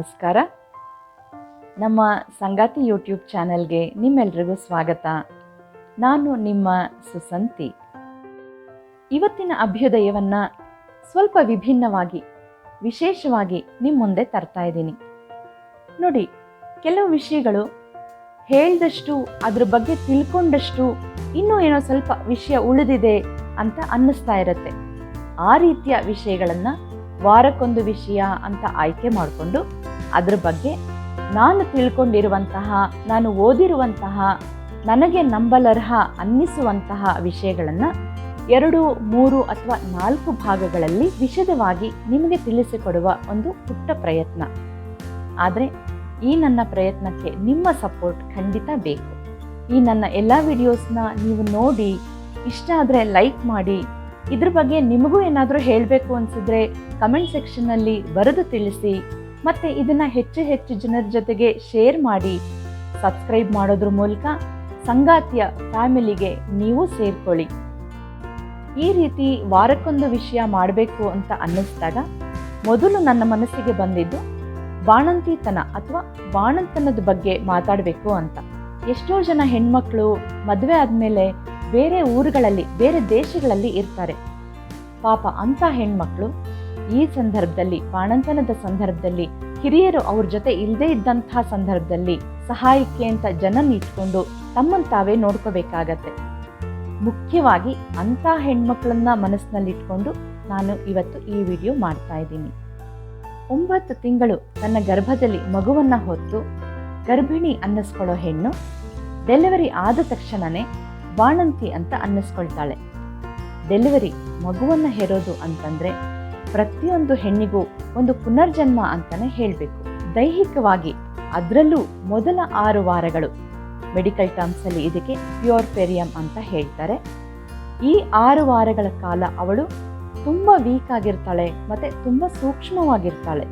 ನಮಸ್ಕಾರ. ನಮ್ಮ ಸಂಗಾತಿ ಯೂಟ್ಯೂಬ್ ಚಾನೆಲ್ಗೆ ನಿಮ್ಮೆಲ್ರಿಗೂ ಸ್ವಾಗತ. ನಾನು ನಿಮ್ಮ ಸುಸಂತಿ. ಇವತ್ತಿನ ಅಭ್ಯುದಯವನ್ನು ಸ್ವಲ್ಪ ವಿಭಿನ್ನವಾಗಿ, ವಿಶೇಷವಾಗಿ ನಿಮ್ಮ ಮುಂದೆ ತರ್ತಾ ಇದ್ದೀನಿ. ನೋಡಿ, ಕೆಲವು ವಿಷಯಗಳು ಹೇಳಿದಷ್ಟು, ಅದ್ರ ಬಗ್ಗೆ ತಿಳ್ಕೊಂಡಷ್ಟು ಇನ್ನೂ ಏನೋ ಸ್ವಲ್ಪ ವಿಷಯ ಉಳಿದಿದೆ ಅಂತ ಅನ್ನಿಸ್ತಾ ಇರುತ್ತೆ. ಆ ರೀತಿಯ ವಿಷಯಗಳನ್ನು ವಾರಕ್ಕೊಂದು ವಿಷಯ ಅಂತ ಆಯ್ಕೆ ಮಾಡಿಕೊಂಡು ಅದ್ರ ಬಗ್ಗೆ ನಾನು ತಿಳ್ಕೊಂಡಿರುವಂತಹ, ನಾನು ಓದಿರುವಂತಹ, ನನಗೆ ನಂಬಲರ್ಹ ಅನ್ನಿಸುವಂತಹ ವಿಷಯಗಳನ್ನು 2, 3 ಅಥವಾ 4 ಭಾಗಗಳಲ್ಲಿ ವಿಶದವಾಗಿ ನಿಮಗೆ ತಿಳಿಸಿಕೊಡುವ ಒಂದು ಪುಟ್ಟ ಪ್ರಯತ್ನ. ಆದರೆ ಈ ನನ್ನ ಪ್ರಯತ್ನಕ್ಕೆ ನಿಮ್ಮ ಸಪೋರ್ಟ್ ಖಂಡಿತ ಬೇಕು. ಈ ನನ್ನ ಎಲ್ಲ ವಿಡಿಯೋಸ್ನ ನೀವು ನೋಡಿ ಇಷ್ಟ ಆದರೆ ಲೈಕ್ ಮಾಡಿ. ಇದ್ರ ಬಗ್ಗೆ ನಿಮಗೂ ಏನಾದರೂ ಹೇಳಬೇಕು ಅನಿಸಿದ್ರೆ ಕಮೆಂಟ್ ಸೆಕ್ಷನ್ನಲ್ಲಿ ಬರೆದು ತಿಳಿಸಿ. ಮತ್ತು ಇದನ್ನು ಹೆಚ್ಚು ಹೆಚ್ಚು ಜನರ ಜೊತೆಗೆ ಶೇರ್ ಮಾಡಿ. ಸಬ್ಸ್ಕ್ರೈಬ್ ಮಾಡೋದ್ರ ಮೂಲಕ ಸಂಗಾತಿಯ ಫ್ಯಾಮಿಲಿಗೆ ನೀವು ಸೇರ್ಕೊಳ್ಳಿ. ಈ ರೀತಿ ವಾರಕ್ಕೊಂದು ವಿಷಯ ಮಾಡಬೇಕು ಅಂತ ಅನ್ನಿಸಿದಾಗ ಮೊದಲು ನನ್ನ ಮನಸ್ಸಿಗೆ ಬಂದಿದ್ದು ಬಾಣಂತಿತನ ಅಥವಾ ಬಾಣಂತನದ ಬಗ್ಗೆ ಮಾತಾಡಬೇಕು ಅಂತ. ಎಷ್ಟೋ ಜನ ಹೆಣ್ಮಕ್ಳು ಮದುವೆ ಆದಮೇಲೆ ಬೇರೆ ಊರುಗಳಲ್ಲಿ, ಬೇರೆ ದೇಶಗಳಲ್ಲಿ ಇರ್ತಾರೆ. ಪಾಪ ಅಂಥ ಹೆಣ್ಮಕ್ಳು ಈ ಸಂದರ್ಭದಲ್ಲಿ, ಬಾಣಂತನದ ಸಂದರ್ಭದಲ್ಲಿ, ಹಿರಿಯರು ಅವ್ರ ಜೊತೆ ಇಲ್ಲದೇ ಇದ್ದಂತಹ ಸಂದರ್ಭದಲ್ಲಿ ಸಹಾಯಕ್ಕೆ ಅಂತ ಜನನ ಇಟ್ಕೊಂಡು ತಮ್ಮನ್ನು ತಾವೇ ನೋಡ್ಕೋಬೇಕಾಗತ್ತೆ. ಮುಖ್ಯವಾಗಿ ಅಂಥ ಹೆಣ್ಮಕ್ಳನ್ನ ಮನಸ್ಸಿನಲ್ಲಿಟ್ಕೊಂಡು ನಾನು ಇವತ್ತು ಈ ವಿಡಿಯೋ ಮಾಡ್ತಾ ಇದ್ದೀನಿ. 9 ತಿಂಗಳು ತನ್ನ ಗರ್ಭದಲ್ಲಿ ಮಗುವನ್ನು ಹೊತ್ತು ಗರ್ಭಿಣಿ ಅನ್ನಿಸ್ಕೊಳ್ಳೋ ಹೆಣ್ಣು ಡೆಲಿವರಿ ಆದ ತಕ್ಷಣವೇ ಬಾಣಂತಿ ಅಂತ ಅನ್ನಿಸ್ಕೊಳ್ತಾಳೆ. ಡೆಲಿವರಿ, ಮಗುವನ್ನು ಹೆರೋದು ಅಂತಂದರೆ ಪ್ರತಿಯೊಂದು ಹೆಣ್ಣಿಗೂ ಒಂದು ಪುನರ್ಜನ್ಮ ಅಂತಲೇ ಹೇಳಬೇಕು. ದೈಹಿಕವಾಗಿ ಅದರಲ್ಲೂ ಮೊದಲ 6 ವಾರಗಳು, ಮೆಡಿಕಲ್ ಟರ್ಮ್ಸಲ್ಲಿ ಇದಕ್ಕೆ ಪ್ಯೂರ್ಪೆರಿಯಮ್ ಅಂತ ಹೇಳ್ತಾರೆ. ಈ 6 ವಾರಗಳ ಕಾಲ ಅವಳು ತುಂಬ ವೀಕ್ ಆಗಿರ್ತಾಳೆ ಮತ್ತು ತುಂಬ ಸೂಕ್ಷ್ಮವಾಗಿರ್ತಾಳೆ.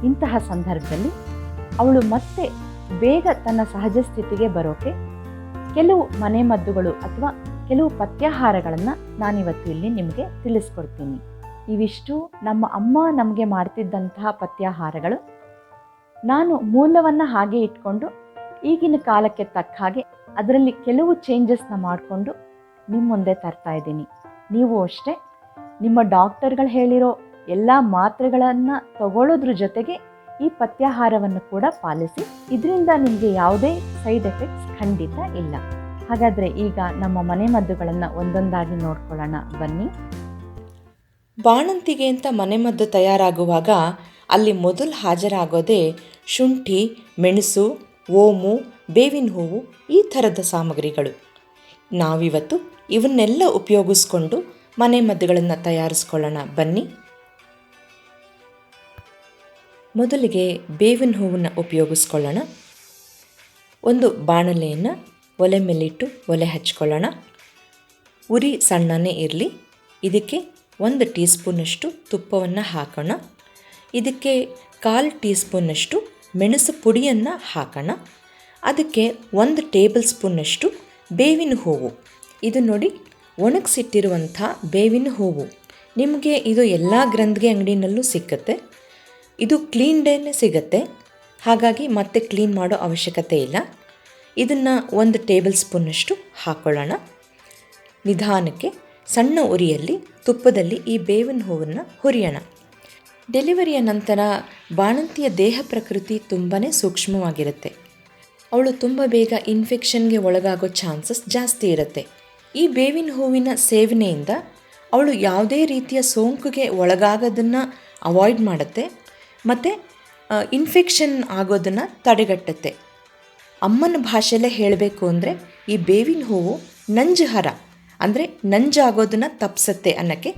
ಇಂತಹ ಸಂದರ್ಭದಲ್ಲಿ ಅವಳು ಮತ್ತೆ ಬೇಗ ತನ್ನ ಸಹಜ ಸ್ಥಿತಿಗೆ ಬರೋಕೆ ಕೆಲವು ಮನೆಮದ್ದುಗಳು ಅಥವಾ ಕೆಲವು ಪಥ್ಯಾಹಾರಗಳನ್ನು ನಾನಿವತ್ತು ಇಲ್ಲಿ ನಿಮಗೆ ತಿಳಿಸ್ಕೊಡ್ತೀನಿ. ಇವಿಷ್ಟು ನಮ್ಮ ಅಮ್ಮ ನಮಗೆ ಮಾಡ್ತಿದ್ದಂತಹ ಪಥ್ಯಾಹಾರಗಳು. ನಾನು ಮೂಲವನ್ನು ಹಾಗೆ ಇಟ್ಕೊಂಡು ಈಗಿನ ಕಾಲಕ್ಕೆ ತಕ್ಕ ಹಾಗೆ ಅದರಲ್ಲಿ ಕೆಲವು ಚೇಂಜಸ್ನ ಮಾಡಿಕೊಂಡು ನಿಮ್ಮ ಮುಂದೆ ತರ್ತಾ ಇದ್ದೀನಿ. ನೀವು ಅಷ್ಟೇ ನಿಮ್ಮ ಡಾಕ್ಟರ್ಗಳು ಹೇಳಿರೋ ಎಲ್ಲ ಮಾತ್ರೆಗಳನ್ನು ತಗೊಳ್ಳೋದ್ರ ಜೊತೆಗೆ ಈ ಪಥ್ಯಾಹಾರವನ್ನು ಕೂಡ ಪಾಲಿಸಿ. ಇದರಿಂದ ನಿಮಗೆ ಯಾವುದೇ ಸೈಡ್ ಎಫೆಕ್ಟ್ಸ್ ಖಂಡಿತ ಇಲ್ಲ. ಹಾಗಾದರೆ ಈಗ ನಮ್ಮ ಮನೆಮದ್ದುಗಳನ್ನು ಒಂದೊಂದಾಗಿ ನೋಡ್ಕೊಳ್ಳೋಣ ಬನ್ನಿ. ಬಾಣಂತಿಗೆ ಅಂತ ಮನೆಮದ್ದು ತಯಾರಾಗುವಾಗ ಅಲ್ಲಿ ಮೊದಲು ಹಾಜರಾಗೋದೇ ಶುಂಠಿ, ಮೆಣಸು, ಓಮು, ಬೇವಿನ ಹೂವು, ಈ ಥರದ ಸಾಮಗ್ರಿಗಳು. ನಾವಿವತ್ತು ಇವನ್ನೆಲ್ಲ ಉಪಯೋಗಿಸ್ಕೊಂಡು ಮನೆಮದ್ದುಗಳನ್ನು ತಯಾರಿಸ್ಕೊಳ್ಳೋಣ ಬನ್ನಿ. ಮೊದಲಿಗೆ ಬೇವಿನ ಹೂವನ್ನು ಉಪಯೋಗಿಸ್ಕೊಳ್ಳೋಣ. ಒಂದು ಬಾಣಲೆಯನ್ನು ಒಲೆ ಮೇಲಿಟ್ಟು ಒಲೆ ಹಚ್ಕೊಳ್ಳೋಣ. ಉರಿ ಸಣ್ಣನೇ ಇರಲಿ. ಇದಕ್ಕೆ 1 ಟೀ ಸ್ಪೂನಷ್ಟು ತುಪ್ಪವನ್ನು ಹಾಕೋಣ. ಇದಕ್ಕೆ 1/4 ಟೀ ಸ್ಪೂನಷ್ಟು ಮೆಣಸು ಪುಡಿಯನ್ನು ಹಾಕೋಣ. ಅದಕ್ಕೆ 1 ಟೇಬಲ್ ಸ್ಪೂನಷ್ಟು ಬೇವಿನ ಹೂವು. ಇದು ನೋಡಿ, ಒಣಗಿಸಿಟ್ಟಿರುವಂಥ ಬೇವಿನ ಹೂವು. ನಿಮಗೆ ಇದು ಎಲ್ಲ ಗ್ರಂಥಿಗೆ ಅಂಗಡಿನಲ್ಲೂ ಸಿಕ್ಕತ್ತೆ. ಇದು ಕ್ಲೀನ್ ಡೇನೇ ಸಿಗುತ್ತೆ, ಹಾಗಾಗಿ ಮತ್ತೆ ಕ್ಲೀನ್ ಮಾಡೋ ಅವಶ್ಯಕತೆ ಇಲ್ಲ. ಇದನ್ನು 1 ಟೇಬಲ್ ಸ್ಪೂನಷ್ಟು ಹಾಕ್ಕೊಳ್ಳೋಣ. ನಿಧಾನಕ್ಕೆ ಸಣ್ಣ ಉರಿಯಲ್ಲಿ ತುಪ್ಪದಲ್ಲಿ ಈ ಬೇವಿನ ಹೂವನ್ನು ಹುರಿಯೋಣ. ಡೆಲಿವರಿಯ ನಂತರ ಬಾಣಂತಿಯ ದೇಹ ಪ್ರಕೃತಿ ತುಂಬಾ ಸೂಕ್ಷ್ಮವಾಗಿರುತ್ತೆ. ಅವಳು ತುಂಬ ಬೇಗ ಇನ್ಫೆಕ್ಷನ್ಗೆ ಒಳಗಾಗೋ ಚಾನ್ಸಸ್ ಜಾಸ್ತಿ ಇರುತ್ತೆ. ಈ ಬೇವಿನ ಹೂವಿನ ಸೇವನೆಯಿಂದ ಅವಳು ಯಾವುದೇ ರೀತಿಯ ಸೋಂಕಿಗೆ ಒಳಗಾಗೋದನ್ನು ಅವಾಯ್ಡ್ ಮಾಡುತ್ತೆ ಮತ್ತು ಇನ್ಫೆಕ್ಷನ್ ಆಗೋದನ್ನು ತಡೆಗಟ್ಟುತ್ತೆ. ಅಮ್ಮನ ಭಾಷೆಯಲ್ಲೇ ಹೇಳಬೇಕು ಅಂದರೆ ಈ ಬೇವಿನ ಹೂವು ನಂಜುಹರ, ಅಂದರೆ ನಂಜಾಗೋದನ್ನು ತಪ್ಪಿಸುತ್ತೆ ಅನ್ನೋಕ್ಕೆ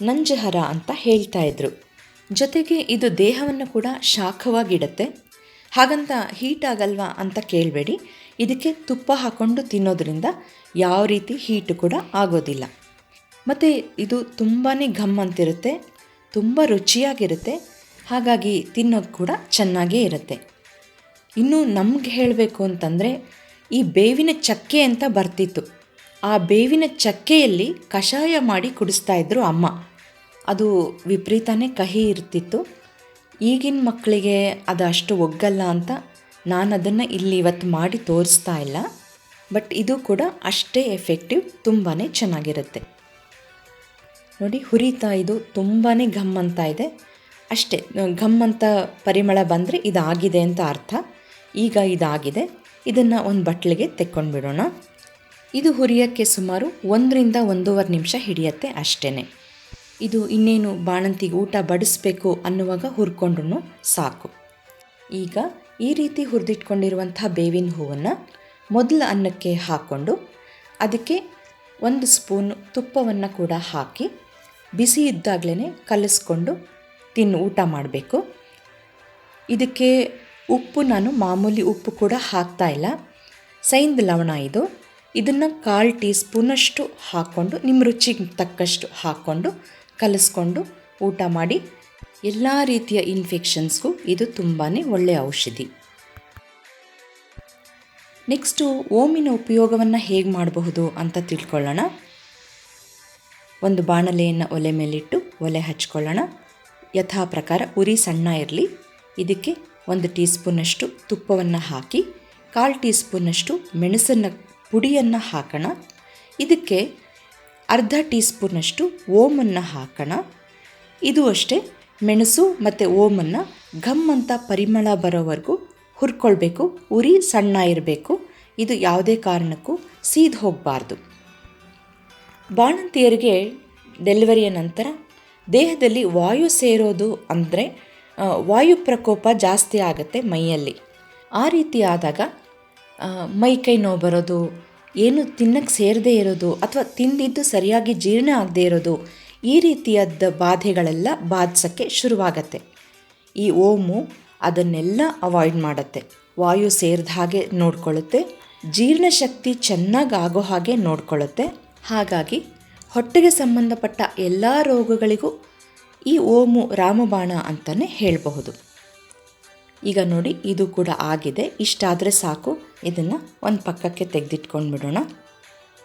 ನಂಜುಹರ ಅಂತ ಹೇಳ್ತಾ ಇದ್ರು. ಜೊತೆಗೆ ಇದು ದೇಹವನ್ನು ಕೂಡ ಶಾಖವಾಗಿಡುತ್ತೆ. ಹಾಗಂತ ಹೀಟ್ ಆಗಲ್ವಾ ಅಂತ ಕೇಳಬೇಡಿ. ಇದಕ್ಕೆ ತುಪ್ಪ ಹಾಕ್ಕೊಂಡು ತಿನ್ನೋದ್ರಿಂದ ಯಾವ ರೀತಿ ಹೀಟು ಕೂಡ ಆಗೋದಿಲ್ಲ. ಮತ್ತು ಇದು ತುಂಬಾ ಘಮ್ ಅಂತಿರುತ್ತೆ, ತುಂಬ ರುಚಿಯಾಗಿರುತ್ತೆ. ಹಾಗಾಗಿ ತಿನ್ನೋದು ಕೂಡ ಚೆನ್ನಾಗೇ ಇರುತ್ತೆ. ಇನ್ನು ನಮ್ಗೆ ಹೇಳಬೇಕು ಅಂತಂದರೆ ಈ ಬೇವಿನ ಚಕ್ಕೆ ಅಂತ ಬರ್ತಿತ್ತು. ಆ ಬೇವಿನ ಚಕ್ಕೆಯಲ್ಲಿ ಕಷಾಯ ಮಾಡಿ ಕುಡಿಸ್ತಾ ಇದ್ರು ಅಮ್ಮ. ಅದು ವಿಪರೀತನೇ ಕಹಿ ಇರ್ತಿತ್ತು. ಈಗಿನ ಮಕ್ಕಳಿಗೆ ಅದು ಅಷ್ಟು ಒಗ್ಗಲ್ಲ ಅಂತ ನಾನು ಅದನ್ನು ಇಲ್ಲಿ ಇವತ್ತು ಮಾಡಿ ತೋರಿಸ್ತಾ ಇಲ್ಲ. ಬಟ್ ಇದು ಕೂಡ ಅಷ್ಟೇ ಎಫೆಕ್ಟಿವ್, ತುಂಬಾ ಚೆನ್ನಾಗಿರುತ್ತೆ. ನೋಡಿ, ಹುರಿತಾ ಇದು ತುಂಬಾ ಘಮ್ ಅಂತ ಇದೆ. ಅಷ್ಟೇ, ಘಮ್ ಅಂತ ಪರಿಮಳ ಬಂದರೆ ಇದಾಗಿದೆ ಅಂತ ಅರ್ಥ. ಈಗ ಇದಾಗಿದೆ. ಇದನ್ನು ಒಂದು ಬಟ್ಲಿಗೆ ತೆಕ್ಕೊಂಡು ಬಿಡೋಣ. ಇದು ಹುರಿಯೋಕ್ಕೆ ಸುಮಾರು 1 ರಿಂದ 1.5 ನಿಮಿಷ ಹಿಡಿಯುತ್ತೆ ಅಷ್ಟೇ. ಇದು ಇನ್ನೇನು ಬಾಣಂತಿಗೆ ಊಟ ಬಡಿಸ್ಬೇಕು ಅನ್ನುವಾಗ ಹುರ್ಕೊಂಡ್ರೂ ಸಾಕು. ಈಗ ಈ ರೀತಿ ಹುರಿದಿಟ್ಕೊಂಡಿರುವಂಥ ಬೇವಿನ ಹೂವನ್ನು ಮೊದಲ ಅನ್ನಕ್ಕೆ ಹಾಕ್ಕೊಂಡು ಅದಕ್ಕೆ 1 ಸ್ಪೂನ್ ತುಪ್ಪವನ್ನು ಕೂಡ ಹಾಕಿ ಬಿಸಿ ಇದ್ದಾಗಲೇ ಕಲಿಸ್ಕೊಂಡು ಊಟ ಮಾಡಬೇಕು. ಇದಕ್ಕೆ ಉಪ್ಪು ನಾನು ಮಾಮೂಲಿ ಉಪ್ಪು ಕೂಡ ಹಾಕ್ತಾ ಇಲ್ಲ, ಸೈಂಧ್ ಲವಣ ಇದು. ಇದನ್ನು 1/4 ಟೀ ಸ್ಪೂನಷ್ಟು ಹಾಕ್ಕೊಂಡು ನಿಮ್ಮ ರುಚಿಗೆ ತಕ್ಕಷ್ಟು ಹಾಕ್ಕೊಂಡು ಕಲಿಸ್ಕೊಂಡು ಊಟ ಮಾಡಿ. ಎಲ್ಲ ರೀತಿಯ ಇನ್ಫೆಕ್ಷನ್ಸ್ಗೂ ಇದು ತುಂಬಾ ಒಳ್ಳೆಯ ಔಷಧಿ. ನೆಕ್ಸ್ಟು ಓಮಿನ ಉಪಯೋಗವನ್ನು ಹೇಗೆ ಮಾಡಬಹುದು ಅಂತ ತಿಳ್ಕೊಳ್ಳೋಣ. ಒಂದು ಬಾಣಲೆಯನ್ನು ಒಲೆ ಮೇಲಿಟ್ಟು ಒಲೆ ಹಚ್ಕೊಳ್ಳೋಣ. ಯಥಾ ಪ್ರಕಾರ ಉರಿ ಸಣ್ಣ ಇರಲಿ. ಇದಕ್ಕೆ 1 ಟೀ ಸ್ಪೂನಷ್ಟು ತುಪ್ಪವನ್ನು ಹಾಕಿ 1/4 ಟೀ ಸ್ಪೂನಷ್ಟು ಮೆಣಸನ್ನು ಪುಡಿಯನ್ನು ಹಾಕೋಣ. ಇದಕ್ಕೆ 1/2 ಟೀ ಸ್ಪೂನಷ್ಟು ಓಮನ್ನು ಹಾಕೋಣ. ಇದು ಅಷ್ಟೇ, ಮೆಣಸು ಮತ್ತು ಓಮನ್ನು ಘಮ್ ಅಂತ ಪರಿಮಳ ಬರೋವರೆಗೂ ಹುರ್ಕೊಳ್ಬೇಕು. ಉರಿ ಸಣ್ಣ ಇರಬೇಕು. ಇದು ಯಾವುದೇ ಕಾರಣಕ್ಕೂ ಸೀದು ಹೋಗಬಾರ್ದು. ಬಾಣಂತಿಯರಿಗೆ ಡೆಲಿವರಿಯ ನಂತರ ದೇಹದಲ್ಲಿ ವಾಯು ಸೇರೋದು ಅಂದರೆ ವಾಯು ಪ್ರಕೋಪ ಜಾಸ್ತಿ ಆಗುತ್ತೆ ಮೈಯಲ್ಲಿ. ಆ ರೀತಿ ಆದಾಗ ಮೈ ಕೈ ನೋವು ಬರೋದು, ಏನು ತಿನ್ನಕ್ಕೆ ಸೇರದೇ ಇರೋದು ಅಥವಾ ತಿಂದಿದ್ದು ಸರಿಯಾಗಿ ಜೀರ್ಣ ಆಗದೇ ಇರೋದು, ಈ ರೀತಿಯಾದ ಬಾಧೆಗಳೆಲ್ಲ ಬಾಧಿಸೋಕ್ಕೆ ಶುರುವಾಗತ್ತೆ. ಈ ಓಮು ಅದನ್ನೆಲ್ಲ ಅವಾಯ್ಡ್ ಮಾಡುತ್ತೆ. ವಾಯು ಸೇರಿದ ಹಾಗೆ ನೋಡ್ಕೊಳ್ಳುತ್ತೆ, ಜೀರ್ಣಶಕ್ತಿ ಚೆನ್ನಾಗಿ ಆಗೋ ಹಾಗೆ ನೋಡ್ಕೊಳ್ಳುತ್ತೆ. ಹಾಗಾಗಿ ಹೊಟ್ಟೆಗೆ ಸಂಬಂಧಪಟ್ಟ ಎಲ್ಲ ರೋಗಗಳಿಗೂ ಈ ಓಮು ರಾಮಬಾಣ ಅಂತಲೇ ಹೇಳಬಹುದು. ಈಗ ನೋಡಿ, ಇದು ಕೂಡ ಆಗಿದೆ. ಇಷ್ಟಾದರೆ ಸಾಕು. ಇದನ್ನು ಒಂದು ಪಕ್ಕಕ್ಕೆ ತೆಗೆದಿಟ್ಕೊಂಡು ಬಿಡೋಣ.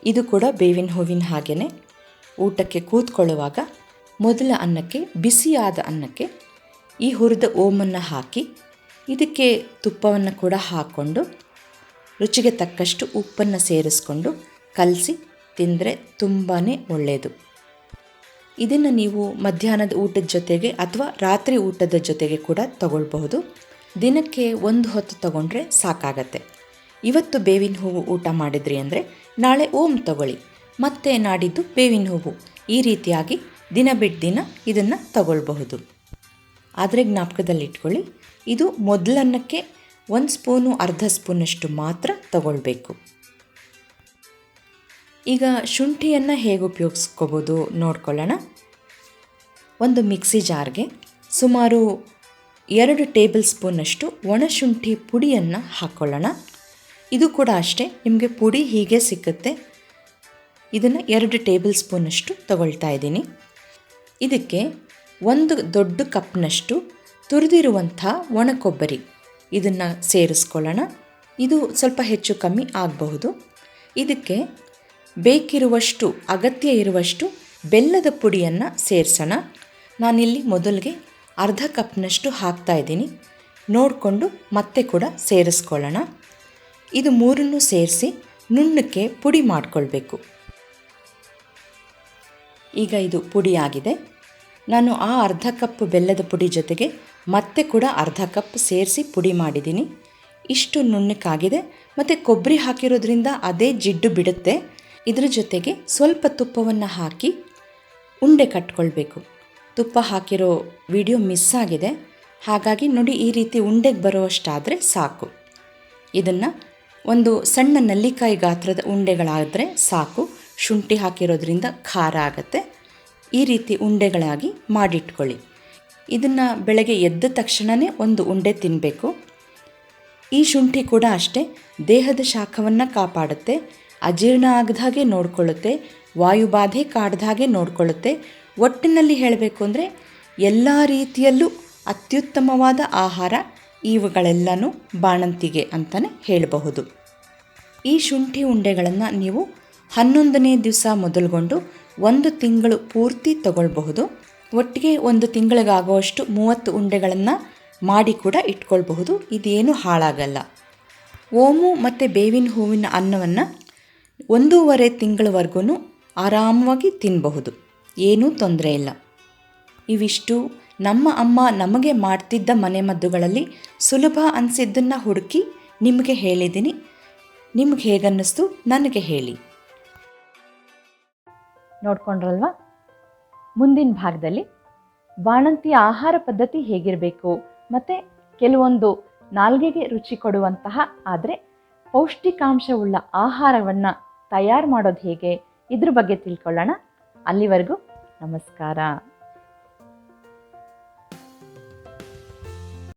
ಇದು ಕೂಡ ಬೇವಿನ ಹೂವಿನ ಹಾಗೆಯೇ ಊಟಕ್ಕೆ ಕೂತ್ಕೊಳ್ಳುವಾಗ ಮೊದಲ ಅನ್ನಕ್ಕೆ, ಬಿಸಿಯಾದ ಅನ್ನಕ್ಕೆ ಈ ಹುರಿದ ಓಮನ್ನು ಹಾಕಿ ಇದಕ್ಕೆ ತುಪ್ಪವನ್ನು ಕೂಡ ಹಾಕ್ಕೊಂಡು ರುಚಿಗೆ ತಕ್ಕಷ್ಟು ಉಪ್ಪನ್ನು ಸೇರಿಸ್ಕೊಂಡು ಕಲಸಿ ತಿಂದರೆ ತುಂಬಾ ಒಳ್ಳೆಯದು. ಇದನ್ನು ನೀವು ಮಧ್ಯಾಹ್ನದ ಊಟದ ಜೊತೆಗೆ ಅಥವಾ ರಾತ್ರಿ ಊಟದ ಜೊತೆಗೆ ಕೂಡ ತಗೊಳ್ಬಹುದು. ದಿನಕ್ಕೆ 1 ಹೊತ್ತು ತಗೊಂಡ್ರೆ ಸಾಕಾಗತ್ತೆ. ಇವತ್ತು ಬೇವಿನ ಹೂವು ಊಟ ಮಾಡಿದ್ರಿ ಅಂದರೆ ನಾಳೆ ಓಮ್ ತಗೊಳ್ಳಿ, ಮತ್ತೆ ನಾಡಿದ್ದು ಬೇವಿನ ಹೂವು. ಈ ರೀತಿಯಾಗಿ ದಿನ ಬಿಟ್ಟು ದಿನ ಇದನ್ನು ತಗೊಳ್ಬಹುದು. ಆದರೆ ಜ್ಞಾಪಕದಲ್ಲಿಟ್ಕೊಳ್ಳಿ, ಇದು ಮೊದಲನ್ನಕ್ಕೆ 1 ಸ್ಪೂನು 1/2 ಸ್ಪೂನಷ್ಟು ಮಾತ್ರ ತಗೊಳ್ಬೇಕು. ಈಗ ಶುಂಠಿಯನ್ನು ಹೇಗೆ ಉಪಯೋಗಿಸ್ಕೋಬೋದು ನೋಡ್ಕೊಳ್ಳೋಣ. ಒಂದು ಮಿಕ್ಸಿ ಜಾರ್ಗೆ ಸುಮಾರು 2 ಟೇಬಲ್ ಸ್ಪೂನಷ್ಟು ಒಣಶುಂಠಿ ಪುಡಿಯನ್ನು ಹಾಕ್ಕೊಳ್ಳೋಣ. ಇದು ಕೂಡ ಅಷ್ಟೇ, ನಿಮಗೆ ಪುಡಿ ಹೀಗೆ ಸಿಕ್ಕುತ್ತೆ. ಇದನ್ನು 2 ಟೇಬಲ್ ಸ್ಪೂನಷ್ಟು ತಗೊಳ್ತಾ ಇದ್ದೀನಿ. ಇದಕ್ಕೆ 1 ದೊಡ್ಡ ಕಪ್ನಷ್ಟು ತುರಿದಿರುವಂಥ ಒಣ ಕೊಬ್ಬರಿ ಇದನ್ನು ಸೇರಿಸ್ಕೊಳ್ಳೋಣ. ಇದು ಸ್ವಲ್ಪ ಹೆಚ್ಚು ಕಮ್ಮಿ ಆಗಬಹುದು. ಇದಕ್ಕೆ ಬೇಕಿರುವಷ್ಟು, ಅಗತ್ಯ ಇರುವಷ್ಟು ಬೆಲ್ಲದ ಪುಡಿಯನ್ನು ಸೇರಿಸೋಣ. ನಾನಿಲ್ಲಿ ಮೊದಲಿಗೆ 1/2 ಕಪ್ನಷ್ಟು ಹಾಕ್ತಾ ಇದ್ದೀನಿ. ನೋಡಿಕೊಂಡು ಮತ್ತೆ ಕೂಡ ಸೇರಿಸ್ಕೊಳ್ಳೋಣ. ಇದು 3 ಸೇರಿಸಿ ನುಣ್ಣಕ್ಕೆ ಪುಡಿ ಮಾಡಿಕೊಳ್ಬೇಕು. ಈಗ ಇದು ಪುಡಿ ಆಗಿದೆ. ನಾನು ಆ 1/2 ಕಪ್ ಬೆಲ್ಲದ ಪುಡಿ ಜೊತೆಗೆ ಮತ್ತೆ ಕೂಡ 1/2 ಕಪ್ ಸೇರಿಸಿ ಪುಡಿ ಮಾಡಿದ್ದೀನಿ. ಇಷ್ಟು ನುಣ್ಣಕ್ಕಾಗಿದೆ. ಮತ್ತು ಕೊಬ್ಬರಿ ಹಾಕಿರೋದ್ರಿಂದ ಅದೇ ಜಿಡ್ಡು ಬಿಡುತ್ತೆ. ಇದ್ರ ಜೊತೆಗೆ ಸ್ವಲ್ಪ ತುಪ್ಪವನ್ನು ಹಾಕಿ ಉಂಡೆ ಕಟ್ಕೊಳ್ಬೇಕು. ತುಪ್ಪ ಹಾಕಿರೋ ವಿಡಿಯೋ ಮಿಸ್ ಆಗಿದೆ, ಹಾಗಾಗಿ ನೋಡಿ ಈ ರೀತಿ ಉಂಡೆಗೆ ಬರೋಷ್ಟಾದರೆ ಸಾಕು. ಇದನ್ನು ಒಂದು ಸಣ್ಣ ನಲ್ಲಿಕಾಯಿ ಗಾತ್ರದ ಉಂಡೆಗಳಾದರೆ ಸಾಕು. ಶುಂಠಿ ಹಾಕಿರೋದ್ರಿಂದ ಖಾರ ಆಗುತ್ತೆ. ಈ ರೀತಿ ಉಂಡೆಗಳಾಗಿ ಮಾಡಿಟ್ಕೊಳ್ಳಿ. ಇದನ್ನು ಬೆಳಗ್ಗೆ ಎದ್ದ ತಕ್ಷಣವೇ ಒಂದು ಉಂಡೆ ತಿನ್ನಬೇಕು. ಈ ಶುಂಠಿ ಕೂಡ ಅಷ್ಟೇ, ದೇಹದ ಶಾಖವನ್ನು ಕಾಪಾಡುತ್ತೆ, ಅಜೀರ್ಣ ಆಗದ ಹಾಗೆ ನೋಡಿಕೊಳ್ಳುತ್ತೆ, ವಾಯುಬಾಧೆ ಕಾಡದ ಹಾಗೆ ನೋಡಿಕೊಳ್ಳುತ್ತೆ. ಒಟ್ಟಿನಲ್ಲಿ ಹೇಳಬೇಕು ಅಂದರೆ ಎಲ್ಲ ರೀತಿಯಲ್ಲೂ ಅತ್ಯುತ್ತಮವಾದ ಆಹಾರ ಇವುಗಳೆಲ್ಲನೂ ಬಾಣಂತಿಗೆ ಅಂತಲೇ ಹೇಳಬಹುದು. ಈ ಶುಂಠಿ ಉಂಡೆಗಳನ್ನು ನೀವು 11ನೇ ದಿವಸ ಮೊದಲುಗೊಂಡು 1 ತಿಂಗಳು ಪೂರ್ತಿ ತಗೊಳ್ಬಹುದು. ಒಟ್ಟಿಗೆ 1 ತಿಂಗಳಿಗಾಗುವಷ್ಟು 30 ಉಂಡೆಗಳನ್ನು ಮಾಡಿ ಕೂಡ ಇಟ್ಕೊಳ್ಬಹುದು. ಇದೇನು ಹಾಳಾಗಲ್ಲ. ಓಮು ಮತ್ತು ಬೇವಿನ ಹೂವಿನ ಅನ್ನವನ್ನು 1.5 ತಿಂಗಳವರೆಗೂ ಆರಾಮವಾಗಿ ತಿನ್ನಬಹುದು. ಏನೂ ತೊಂದರೆ ಇಲ್ಲ. ಇವಿಷ್ಟು ನಮ್ಮ ಅಮ್ಮ ನಮಗೆ ಮಾಡ್ತಿದ್ದ ಮನೆಮದ್ದುಗಳಲ್ಲಿ ಸುಲಭ ಅನಿಸಿದ್ದನ್ನು ಹುಡುಕಿ ನಿಮಗೆ ಹೇಳಿದ್ದೀನಿ. ನಿಮ್ಗೆ ಹೇಗನ್ನಿಸ್ತು ನನಗೆ ಹೇಳಿ. ನೋಡ್ಕೊಂಡ್ರಲ್ವಾ? ಮುಂದಿನ ಭಾಗದಲ್ಲಿ ಬಾಣಂತಿಯ ಆಹಾರ ಪದ್ಧತಿ ಹೇಗಿರಬೇಕು ಮತ್ತು ಕೆಲವೊಂದು ನಾಲ್ಗೆಗೆ ರುಚಿ ಕೊಡುವಂತಹ ಆದರೆ ಪೌಷ್ಟಿಕಾಂಶವುಳ್ಳ ಆಹಾರವನ್ನು ತಯಾರು ಮಾಡೋದು ಹೇಗೆ, ಇದ್ರ ಬಗ್ಗೆ ತಿಳ್ಕೊಳ್ಳೋಣ. ಅಲ್ಲಿವರೆಗೂ ನಮಸ್ಕಾರ.